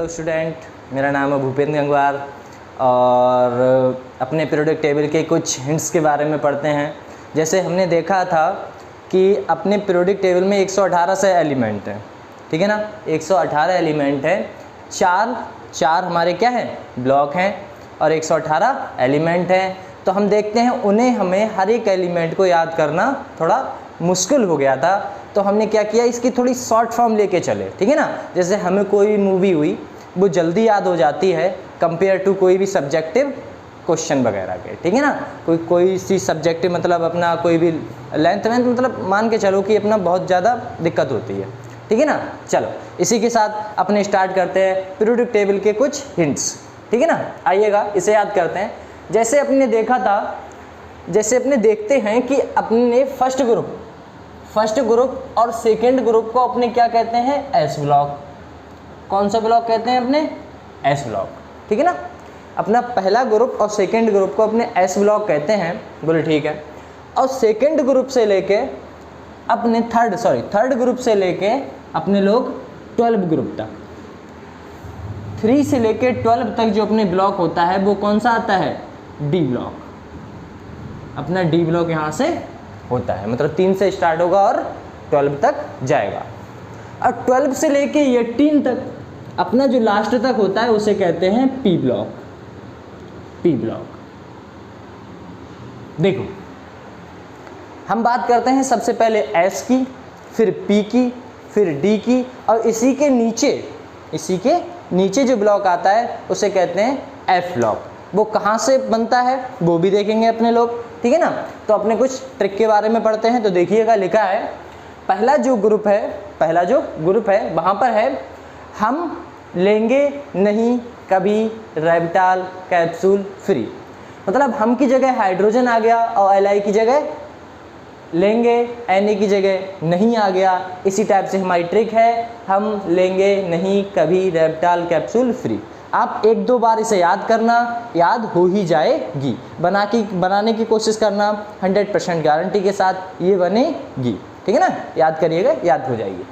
Hello student, मेरा नाम है भूपेंद्र गंगवार और अपने पीरियोडिक टेबल के कुछ हिंट्स के बारे में पढ़ते हैं। जैसे हमने देखा था कि अपने पीरियोडिक टेबल में 118 से एलिमेंट हैं, ठीक है ना। 118 एलिमेंट हैं, चार हमारे क्या हैं, ब्लॉक हैं और 118 एलिमेंट हैं। तो हम देखते हैं उन्हें हमें हर एक एलिमेंट को याद करना थोड़ा मुश्किल हो गया था, तो हमने क्या किया, इसकी थोड़ी शॉर्ट फॉर्म लेके चले, ठीक है ना। जैसे हमें कोई भी मूवी हुई वो जल्दी याद हो जाती है कंपेयर टू कोई भी सब्जेक्टिव क्वेश्चन वगैरह के, ठीक है ना। कोई सी सब्जेक्टिव मतलब अपना कोई भी लेंथ मतलब मान के चलो कि अपना बहुत ज़्यादा दिक्कत होती है, ठीक है ना। चलो इसी के साथ अपने स्टार्ट करते हैं पीरियोडिक टेबल के कुछ हिंट्स, ठीक है ना। आइएगा इसे याद करते हैं। जैसे अपने देखा था, जैसे अपने देखते हैं कि अपने फर्स्ट ग्रुप और सेकंड ग्रुप को अपने क्या कहते हैं, एस ब्लॉक। कौन सा ब्लॉक कहते हैं अपने, एस ब्लॉक, ठीक है ना। अपना पहला ग्रुप और सेकंड ग्रुप को अपने एस ब्लॉक कहते हैं, बोले ठीक है। और सेकंड ग्रुप से लेके अपने थर्ड ग्रुप से लेके अपने लोग 12 ग्रुप तक, 3 से लेके 12 तक जो अपने ब्लॉक होता है वो कौन सा आता है, डी ब्लॉक। अपना डी ब्लॉक यहाँ से होता है, मतलब 3 से स्टार्ट होगा और 12 तक जाएगा। और 12 से लेके 18 तक अपना जो लास्ट तक होता है उसे कहते हैं पी ब्लॉक। देखो हम बात करते हैं सबसे पहले एस की, फिर पी की, फिर डी की, और इसी के नीचे जो ब्लॉक आता है उसे कहते हैं एफ ब्लॉक। वो कहाँ से बनता है वो भी देखेंगे अपने लोग, ठीक है ना। तो अपने कुछ ट्रिक के बारे में पढ़ते हैं। तो देखिएगा, लिखा है पहला जो ग्रुप है वहाँ पर है, हम लेंगे नहीं कभी रेबिटाल कैप्सूल फ्री। मतलब हम की जगह हाइड्रोजन आ गया और एल की जगह लेंगे, Na की जगह नहीं आ गया। इसी टाइप से हमारी ट्रिक है, हम लेंगे नहीं कभी रेबिटाल कैप्सूल फ्री। आप 1-2 बार इसे याद करना, याद हो ही जाएगी। बनाने की कोशिश करना, 100% गारंटी के साथ ये बनेगी, ठीक है ना। याद करिएगा, याद हो जाएगी।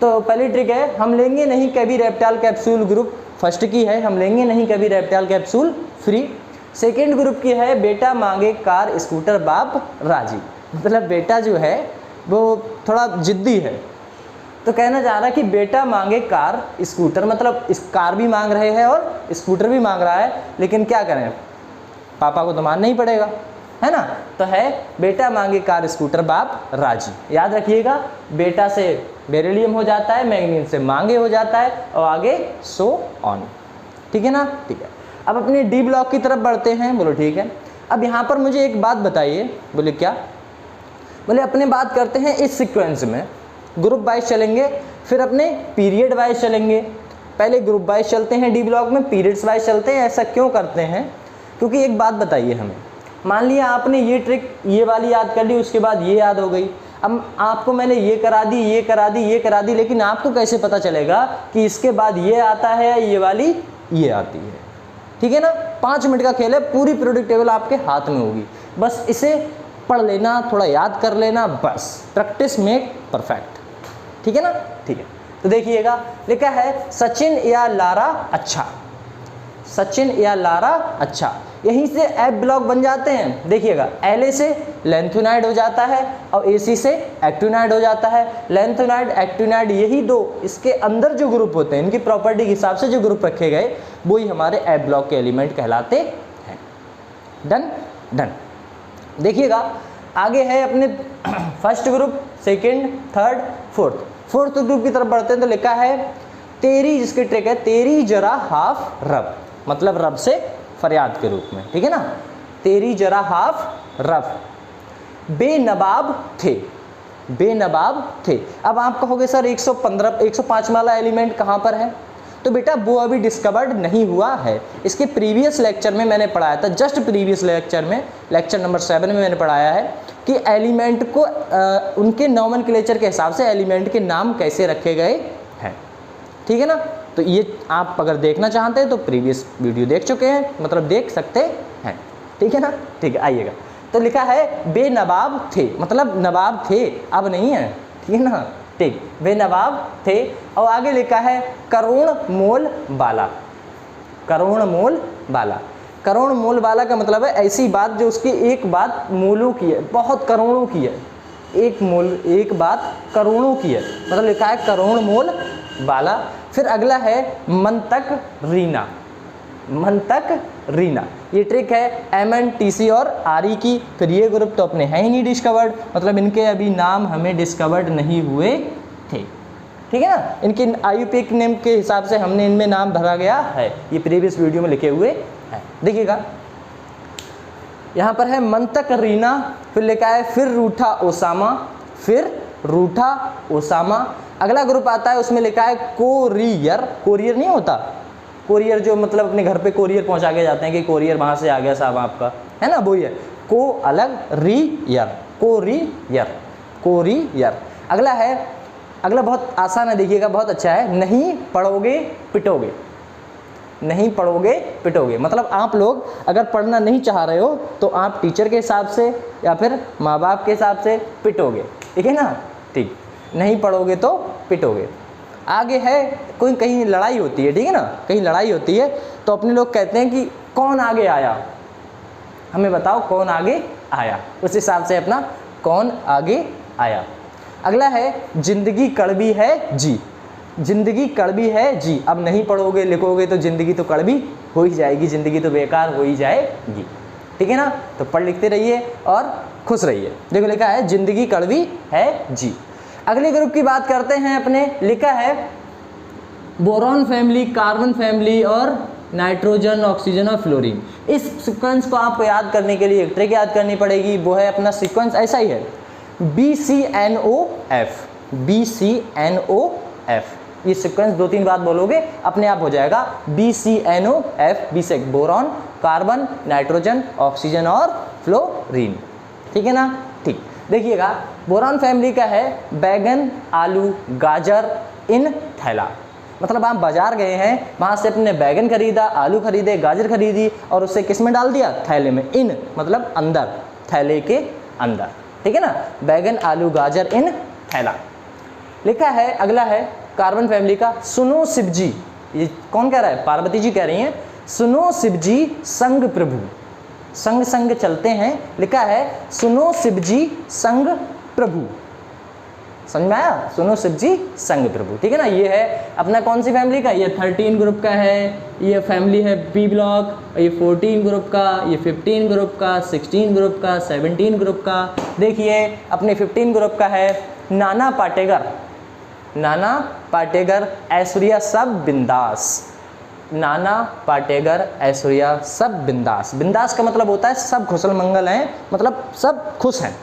तो पहली ट्रिक है, हम लेंगे नहीं कभी रेबिटाल कैप्सूल ग्रुप, फर्स्ट की है हम लेंगे नहीं कभी रेबिटाल कैप्सूल फ्री। सेकेंड ग्रुप की है, बेटा मांगे कार स्कूटर बाप राजी। मतलब बेटा जो है वो थोड़ा जिद्दी है, तो कहना चाह रहा है कि बेटा मांगे कार स्कूटर, मतलब इस कार भी मांग रहे हैं और स्कूटर भी मांग रहा है, लेकिन क्या करें, पापा को तो मानना ही पड़ेगा, है ना। तो है बेटा मांगे कार स्कूटर बाप राजी। याद रखिएगा, बेटा से बेरिलियम हो जाता है, मैग्नीशियम से मांगे हो जाता है और आगे सो ऑन, ठीक है ना। ठीक है, अब अपने डी ब्लॉक की तरफ बढ़ते हैं। बोलो ठीक है। अब यहाँ पर मुझे एक बात बताइए। बोले क्या, बोले अपने बात करते हैं इस सीक्वेंस में ग्रुप वाइज चलेंगे, फिर अपने पीरियड वाइज चलेंगे। पहले ग्रुप वाइज चलते हैं डी ब्लॉक में, पीरियड्स वाइज चलते हैं। ऐसा क्यों करते हैं, क्योंकि एक बात बताइए हमें, मान लिया आपने ये ट्रिक ये वाली याद कर ली, उसके बाद ये याद हो गई। अब आपको मैंने ये करा दी, लेकिन आपको कैसे पता चलेगा कि इसके बाद ये आता है, ये वाली ये आती है, ठीक है ना। 5 मिनट का खेल है, पूरी पीरियोडिक टेबल आपके हाथ में होगी, बस इसे पढ़ लेना, थोड़ा याद कर लेना, बस प्रैक्टिस मेक परफेक्ट, ठीक है ना। ठीक है, तो देखिएगा, लिखा है सचिन या लारा अच्छा, सचिन या लारा अच्छा। यहीं से एफ ब्लॉक बन जाते हैं। देखिएगा, एल से लेंथोनाइड हो जाता है और AC से एक्टिनाइड हो जाता है। लेंथोनाइड एक्टिनाइड यही दो, इसके अंदर जो ग्रुप होते हैं, इनकी प्रॉपर्टी के हिसाब से जो ग्रुप रखे गए वही हमारे एफ ब्लॉक के एलिमेंट कहलाते हैं। डन। देखिएगा, आगे है अपने first group, second, third, fourth group की तरफ बढ़ते हैं। तो लिखा है तेरी, जिसकी ट्रिक है तेरी जरा हाफ रब, मतलब रब से फरियाद के रूप में, ठीक है ना। तेरी जरा हाफ रब, बेनवाब थे। अब आप कहोगे सर 105 वाला एलिमेंट कहाँ पर है, तो बेटा वो अभी डिस्कवर्ड नहीं हुआ है। इसके प्रीवियस लेक्चर में मैंने पढ़ाया था, जस्ट प्रीवियस लेक्चर में, लेक्चर नंबर 7 में मैंने पढ़ाया है कि एलिमेंट को उनके नॉमेनक्लेचर के हिसाब से एलिमेंट के नाम कैसे रखे गए हैं, ठीक है ना। तो ये आप अगर देखना चाहते हैं तो प्रीवियस वीडियो देख चुके हैं, मतलब देख सकते हैं, ठीक है ना। ठीक है, आइएगा। तो लिखा है बेनवाब थे, मतलब नवाब थे, अब नहीं है, ठीक है ना। ठीक, वे नवाब थे। और आगे लिखा है करोड़ मोल वाला। करोड़ मोल वाला, करोड़ मोल वाला का मतलब है ऐसी बात जो उसकी एक बात मोलों की है, बहुत करोड़ों की है, एक बात करोड़ों की है, मतलब लिखा है करोड़ मोल वाला। फिर अगला है मंतक रीना। मंतक रीना, ये ट्रिक है MNTC और RE की। फिर ये ग्रुप तो अपने हैं ही नहीं डिस्कवर्ड, मतलब इनके अभी नाम हमें डिस्कवर्ड नहीं हुए थे, ठीक है ना। इनके IUPAC नेम के हिसाब से हमने इनमें नाम भरा गया है, ये प्रीवियस वीडियो में लिखे हुए हैं। देखिएगा यहाँ पर है मंतक रीना, फिर लिखा है फिर रूठा ओसामा, फिर रूठा ओसामा। अगला ग्रुप आता है उसमें लिखा है कोरियर। कोरियर नहीं होता, कोरियर जो मतलब अपने घर पे कोरियर पहुंचा के जाते हैं कि कोरियर वहाँ से आ गया साहब आपका, है ना, वही है। को अलग, रियर, कोरियर, कोरियर। अगला है, अगला बहुत आसान है, देखिएगा बहुत अच्छा है, नहीं पढ़ोगे पिटोगे। नहीं पढ़ोगे पिटोगे, मतलब आप लोग अगर पढ़ना नहीं चाह रहे हो तो आप टीचर के हिसाब से या फिर माँ बाप के हिसाब से पिटोगे, ठीक है ना, ठीक। नहीं पढ़ोगे तो पिटोगे। आगे है कोई कहीं लड़ाई होती है, ठीक है ना, कहीं लड़ाई होती है तो अपने लोग कहते हैं कि कौन आगे आया, हमें बताओ कौन आगे आया, उस हिसाब से अपना कौन आगे आया। अगला है जिंदगी कड़वी है जी। जिंदगी कड़वी है जी, अब नहीं पढ़ोगे लिखोगे तो जिंदगी तो कड़वी हो ही जाएगी, जिंदगी तो बेकार हो ही जाएगी, ठीक है ना। तो पढ़ लिखते रहिए और खुश रहिए। देखो लिखा है जिंदगी कड़वी है जी। अगले ग्रुप की बात करते हैं अपने, लिखा है बोरॉन फैमिली, कार्बन फैमिली और नाइट्रोजन, ऑक्सीजन और फ्लोरीन। इस सीक्वेंस को आपको याद करने के लिए एक ट्रिक याद करनी पड़ेगी, वो है अपना सीक्वेंस ऐसा ही है BCNOF, BCNOF। ये सीक्वेंस 2-3 बार बोलोगे अपने आप हो जाएगा, BCNOF, B से बोरॉन, कार्बन, नाइट्रोजन, ऑक्सीजन और फ्लोरीन, ठीक है ना, ठीक। देखिएगा बोरॉन फैमिली का है बैगन, आलू, गाजर, इन थैला। मतलब आप बाजार गए हैं, वहाँ से अपने बैगन खरीदा, आलू खरीदे, गाजर खरीदी और उससे किस में डाल दिया, थैले में। इन मतलब अंदर, थैले के अंदर, ठीक है ना, बैगन, आलू, गाजर, इन थैला। लिखा है अगला है कार्बन फैमिली का सुनो शिवजी। ये कौन कह रहा है, पार्वती जी कह रही हैं, सुनो शिवजी संग प्रभु। संग संग चलते हैं, लिखा है सुनो शिवजी संग प्रभु। समझ में आया, सुनो शिवजी संग प्रभु, ठीक है ना। ये है अपना कौन सी फैमिली का, ये 13 ग्रुप का है, ये फैमिली है P ब्लॉक, ये 14 ग्रुप का, ये 15 ग्रुप का, 16 ग्रुप का, 17 ग्रुप का। देखिए अपने 15 ग्रुप का है नाना पाटेकर, नाना पाटेकर, ऐश्वर्या सब बिंदास। नाना पाटेकर, ऐश्वर्या सब बिंदास। बिंदास का मतलब होता है सब खुशल मंगल हैं, मतलब सब खुश हैं,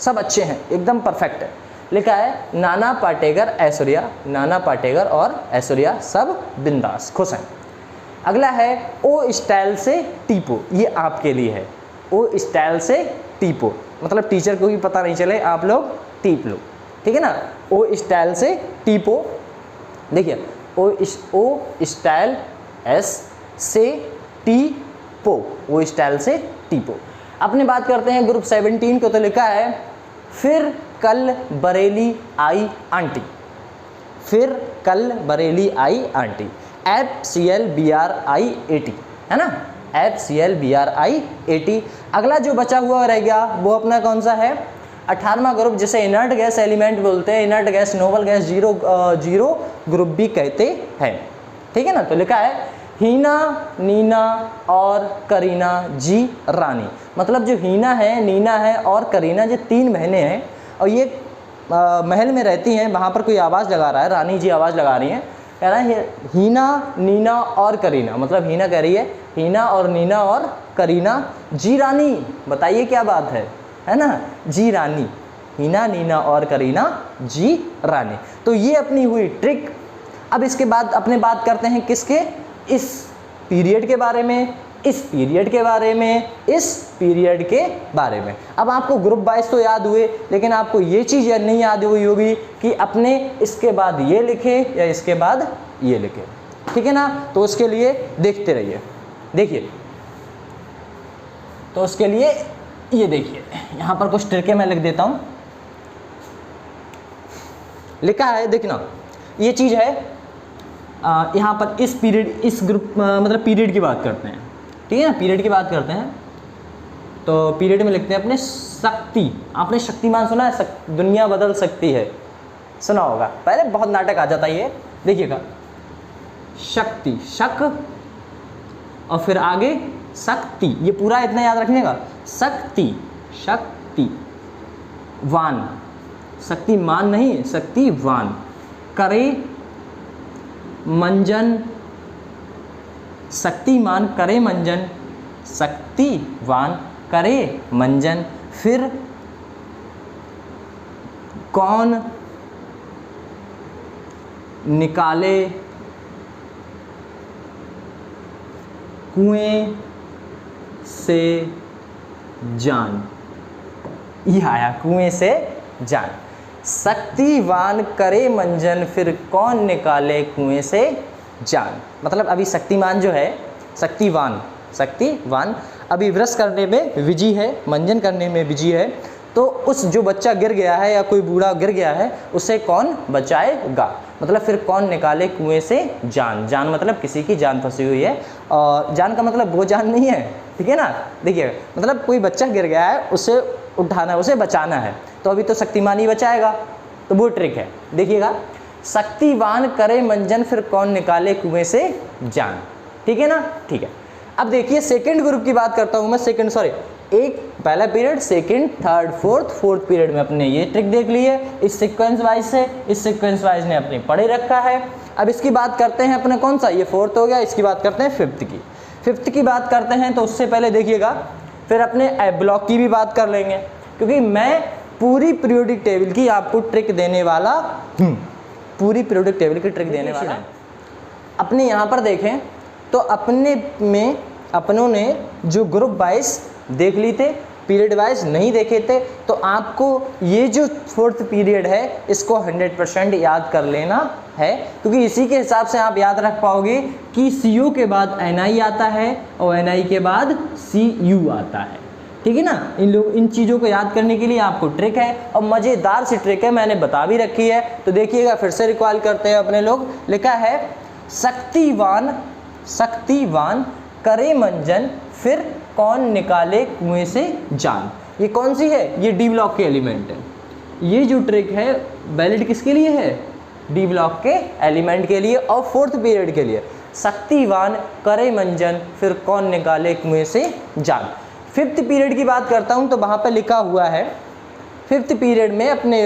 सब अच्छे हैं, एकदम परफेक्ट है। लिखा है नाना पाटेकर, ऐश्वर्या, नाना पाटेकर और ऐश्वर्या सब बिंदास, खुश हैं। अगला है ओ स्टाइल से टीपो, ये आपके लिए है। ओ स्टाइल से टीपो मतलब टीचर को भी पता नहीं चले, आप लोग टीप लो, ठीक है ना। ओ स्टाइल से टीपो। देखिए ओ स्टाइल एस से टीपो, ओ स्टाइल से टीपो। अपने बात करते हैं ग्रुप 17 को, तो लिखा है फिर कल बरेली आई आंटी। फिर कल बरेली आई आंटी, FCLBRIAT, है ना, FCLBRIAT। अगला जो बचा हुआ रह गया वो अपना कौन सा है, 18वां ग्रुप, जिसे इनर्ट गैस एलिमेंट बोलते हैं। Inert gas, noble gas, zero group भी कहते हैं, ठीक है ना। तो लिखा है हीना, नीना और करीना जी रानी। मतलब जो हीना है, नीना है और करीना, जो 3 बहनें हैं और ये महल में रहती हैं। वहाँ पर कोई आवाज़ लगा रहा है, रानी जी आवाज़ लगा रही हैं, कह रहा है हीना, नीना और करीना। मतलब हीना कह रही है हीना और नीना और करीना जी रानी, बताइए क्या बात है ना, जी रानी, हीना, नीना और करीना जी रानी। तो ये अपनी हुई ट्रिक। अब इसके बाद अपने बात करते हैं किसके, इस पीरियड के बारे में, इस पीरियड के बारे में, इस पीरियड के बारे में। अब आपको ग्रुप वाइज तो याद हुए, लेकिन आपको ये चीज़ नहीं याद हुई होगी कि अपने इसके बाद ये लिखे या इसके बाद ये लिखे, ठीक है ना। तो उसके लिए देखते रहिए। देखिए तो उसके लिए ये देखिए यहाँ पर कुछ ट्रिकें मैं लिख देता हूँ। लिखा है, देखना ये चीज़ है यहाँ पर इस पीरियड, इस ग्रुप मतलब पीरियड की बात करते हैं, ठीक है ना, पीरियड की बात करते हैं। तो पीरियड में लिखते हैं अपने शक्ति, आपने शक्तिमान सुना है, दुनिया बदल सकती है, सुना होगा, पहले बहुत नाटक आ जाता है ये, देखिएगा शक्ति, शक और फिर आगे शक्ति, ये पूरा इतना याद रखने का, शक्ति, शक्ति वान, शक्तिमान नहीं, शक्तिवान, करे मंजन, शक्तिमान करे मंजन, शक्तिवान करे मंजन, फिर कौन निकाले कुएं से जान, ये आया कुएं से जान, शक्तिवान करे मंजन, फिर कौन निकाले कुएं से जान। मतलब अभी शक्तिमान जो है, शक्तिवान, शक्तिवान अभी वृष करने में विजयी है, मंजन करने में विजयी है, तो उस जो बच्चा गिर गया है या कोई बूढ़ा गिर गया है उसे कौन बचाएगा, मतलब फिर कौन निकाले कुएं से जान, जान मतलब किसी की जान फंसी हुई है, और जान का मतलब वो जान नहीं है, ठीक है ना, देखिए मतलब कोई बच्चा गिर गया है, उसे उठाना है, उसे बचाना है, तो अभी तो शक्तिमान ही बचाएगा, तो वो ट्रिक है, देखिएगा शक्तिवान करे मंजन, फिर कौन निकाले कुएं से जान, ठीक है ना, ठीक है। अब देखिए सेकंड ग्रुप की बात करता हूं मैं, सेकंड सॉरी एक पहला period, second, third, fourth period में अपने ये ट्रिक देख ली है, इस सीक्वेंस वाइज से, इस सीक्वेंस वाइज ने अपने पढ़े रखा है। अब इसकी बात करते हैं अपने कौन सा, ये फोर्थ हो गया, इसकी बात करते हैं फिफ्थ की, फिफ्थ की बात करते हैं तो उससे पहले देखिएगा फिर अपने एफ ब्लॉक की भी बात कर लेंगे, क्योंकि मैं पूरी पीरियोडिक टेबल की आपको ट्रिक देने वाला हूँ, पूरी पीरियोडिक टेबल की ट्रिक देने वाला। अपने यहाँ पर देखें तो अपनों ने जो ग्रुप वाइज देख ली थे, पीरियड वाइज नहीं देखे थे, तो आपको ये जो फोर्थ पीरियड है इसको 100% याद कर लेना है, क्योंकि इसी के हिसाब से आप याद रख पाओगे कि CO के बाद NI आता है और NI के बाद CU आता है, ठीक है ना। इन चीज़ों को याद करने के लिए आपको ट्रिक है, और मज़ेदार सी ट्रिक है, मैंने बता भी रखी है, तो देखिएगा फिर से रिकॉल करते हैं अपने लोग। लिखा है शक्तिवान करे मंजन, फिर कौन निकाले कुएं से जान। ये कौन सी है, ये डी ब्लॉक के एलिमेंट है। ये जो ट्रिक है वैलिड किसके लिए है, डी ब्लॉक के एलिमेंट के लिए और फोर्थ पीरियड के लिए। शक्तिवान करे मंजन, फिर कौन निकाले कुएं से जान। फिफ्थ पीरियड की बात करता हूँ तो वहाँ पर लिखा हुआ है, फिफ्थ पीरियड में अपने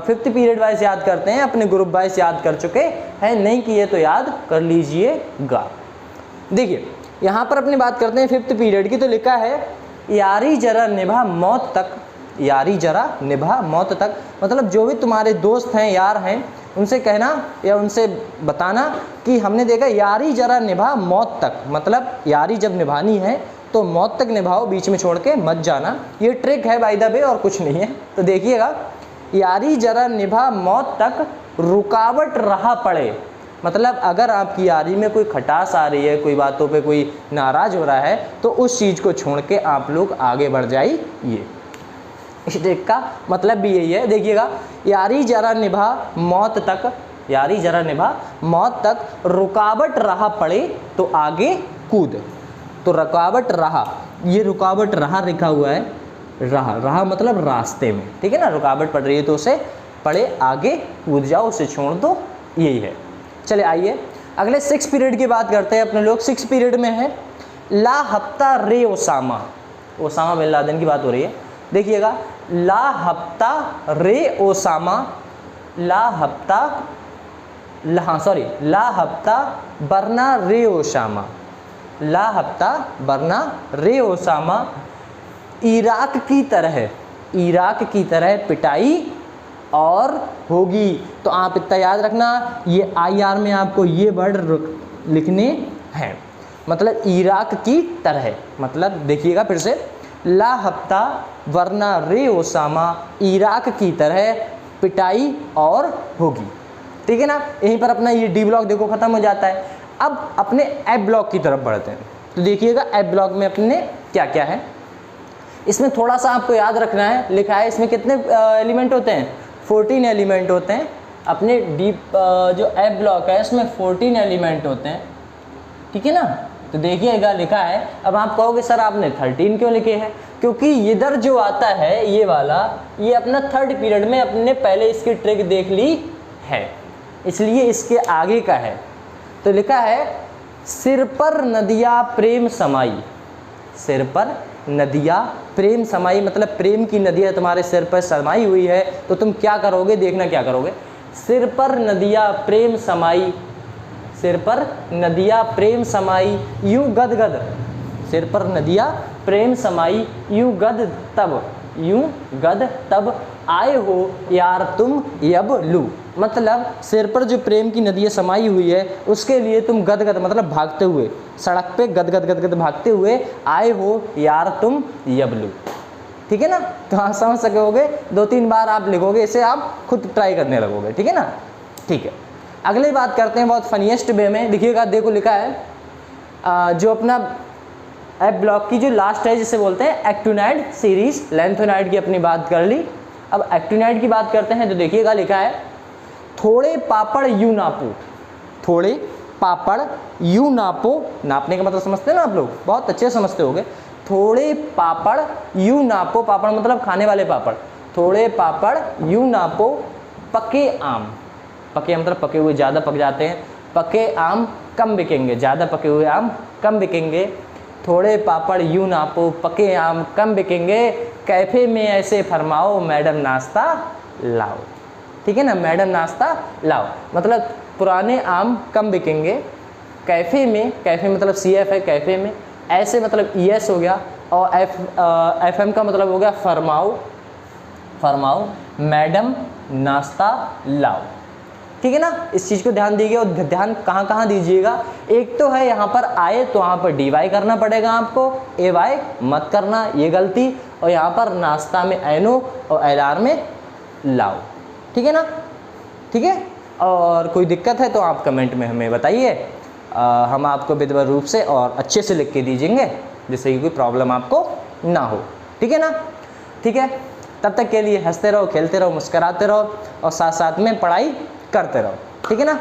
फिफ्थ पीरियड वाइज याद करते हैं, अपने ग्रुप वाइज याद कर चुके हैं, नहीं किए तो याद कर लीजिएगा। देखिए यहाँ पर अपनी बात करते हैं फिफ्थ पीरियड की, तो लिखा है यारी जरा निभा मौत तक, यारी जरा निभा मौत तक, मतलब जो भी तुम्हारे दोस्त हैं, यार हैं, उनसे कहना या उनसे बताना कि हमने देखा यारी जरा निभा मौत तक, मतलब यारी जब निभानी है तो मौत तक निभाओ, बीच में छोड़ के मत जाना। ये ट्रिक है बाय द वे और कुछ नहीं है, तो देखिएगा यारी जरा निभा मौत तक, रुकावट रहा पड़े, मतलब अगर आपकी यारी में कोई खटास आ रही है, कोई बातों पे कोई नाराज़ हो रहा है, तो उस चीज़ को छोड़ के आप लोग आगे बढ़ जाइए। इस ट्रिक का मतलब भी यही है, देखिएगा यारी जरा निभा मौत तक, यारी जरा निभा मौत तक, रुकावट रहा पड़े तो आगे कूद। तो रुकावट रहा, ये रुकावट रहा लिखा हुआ है, रहा मतलब रास्ते में, ठीक है ना, रुकावट पड़ रही है तो उसे पड़े आगे कूद जाओ, उसे छोड़ दो, यही है। चले आइए अगले सिक्स पीरियड की बात करते हैं अपने लोग। सिक्स पीरियड में है ला हफ्ता रे ओसामा, ओसामा बिन लादेन की बात हो रही है। देखिएगा ला हफ्ता रे ओसामा, ला हफ्ता बरना रे ओसामा, ला हफ्ता बरना रे ओसामा, इराक की तरह पिटाई और होगी। तो आप इतना याद रखना, ये IR में आपको ये वर्ड लिखने हैं, मतलब इराक की तरह, मतलब देखिएगा फिर से, ला हफ्ता वरना रे ओसामा, इराक की तरह पिटाई और होगी, ठीक है ना। यहीं पर अपना ये डी ब्लॉक देखो खत्म हो जाता है। अब अपने एफ ब्लॉक की तरफ बढ़ते हैं, तो देखिएगा एफ ब्लॉक में अपने क्या क्या है। इसमें थोड़ा सा आपको याद रखना है, लिखा है इसमें कितने एलिमेंट होते हैं, 14 एलिमेंट होते हैं, अपने डीप जो एफ ब्लॉक है इसमें 14 एलिमेंट होते हैं, ठीक है ना। तो देखिएगा लिखा है, अब आप कहोगे सर आपने 13 क्यों लिखे हैं, क्योंकि इधर जो आता है ये वाला, ये अपना थर्ड पीरियड में अपने पहले इसकी ट्रिक देख ली है, इसलिए इसके आगे का है। तो लिखा है सिर पर नदिया प्रेम समाई, सिर पर नदिया प्रेम समाई, मतलब प्रेम की नदियाँ तुम्हारे सिर पर समाई हुई है, तो तुम क्या करोगे, देखना क्या करोगे। सिर पर नदिया प्रेम समाई, सिर पर नदिया प्रेम समाई यूं गदगद, सिर पर नदिया प्रेम समाई यूं गद तब, यूं गद तब आए हो यार तुम यब लू, मतलब सिर पर जो प्रेम की नदियाँ समाई हुई है उसके लिए तुम गदगद मतलब भागते हुए, सड़क पे गदगद गदगद भागते हुए आए हो यार तुम यब लू, ठीक है ना। तो हाँ समझ सकोगे, 2-3 बार आप लिखोगे इसे, आप खुद ट्राई करने लगोगे, ठीक है ना। ठीक है, अगली बात करते हैं बहुत फनीएस्ट वे में। देखिएगा, देखो लिखा है जो अपना एफ ब्लॉक की जो लास्ट है जिसे बोलते हैं एक्टिनाइड सीरीज, लेंथोनाइड की अपनी बात कर ली, अब एक्टिनाइड की बात करते हैं। तो देखिएगा लिखा है थोड़े पापड़ यूं नापो, थोड़े पापड़ यूं नापो, नापने का मतलब समझते हैं ना आप लोग, बहुत अच्छे समझते होगे। थोड़े पापड़ यूं नापो, पापड़ मतलब खाने वाले पापड़, थोड़े पापड़ यूं नापो पके आम, पके मतलब पके हुए ज़्यादा पक जाते हैं, पके आम कम बिकेंगे, ज़्यादा पके हुए आम कम बिकेंगे। थोड़े पापड़ यूं नापो पके आम कम बिकेंगे, कैफ़े में ऐसे फरमाओ मैडम नाश्ता लाओ, ठीक है ना, मैडम नाश्ता लाओ, मतलब पुराने आम कम बिकेंगे, कैफ़े में, कैफ़े मतलब CF है कैफ़े में, ऐसे मतलब ES हो गया, और FM का मतलब हो गया फरमाओ, फरमाओ मैडम नाश्ता लाओ, ठीक है ना। इस चीज़ को ध्यान दीजिए, और ध्यान कहाँ कहाँ दीजिएगा, एक तो है यहाँ पर आए तो वहाँ पर DY करना पड़ेगा आपको, AY मत करना, ये गलती, और यहाँ पर नाश्ता में NO और LR में लाओ, ठीक है ना, ठीक है। और कोई दिक्कत है तो आप कमेंट में हमें बताइए, हम आपको विधिवत रूप से और अच्छे से लिख के दीजिएंगे, जिससे कि कोई प्रॉब्लम आपको ना हो, ठीक है ना। ठीक है, तब तक के लिए हंसते रहो, खेलते रहो, मुस्कुराते रहो, और साथ साथ में पढ़ाई करते रहो, ठीक है ना।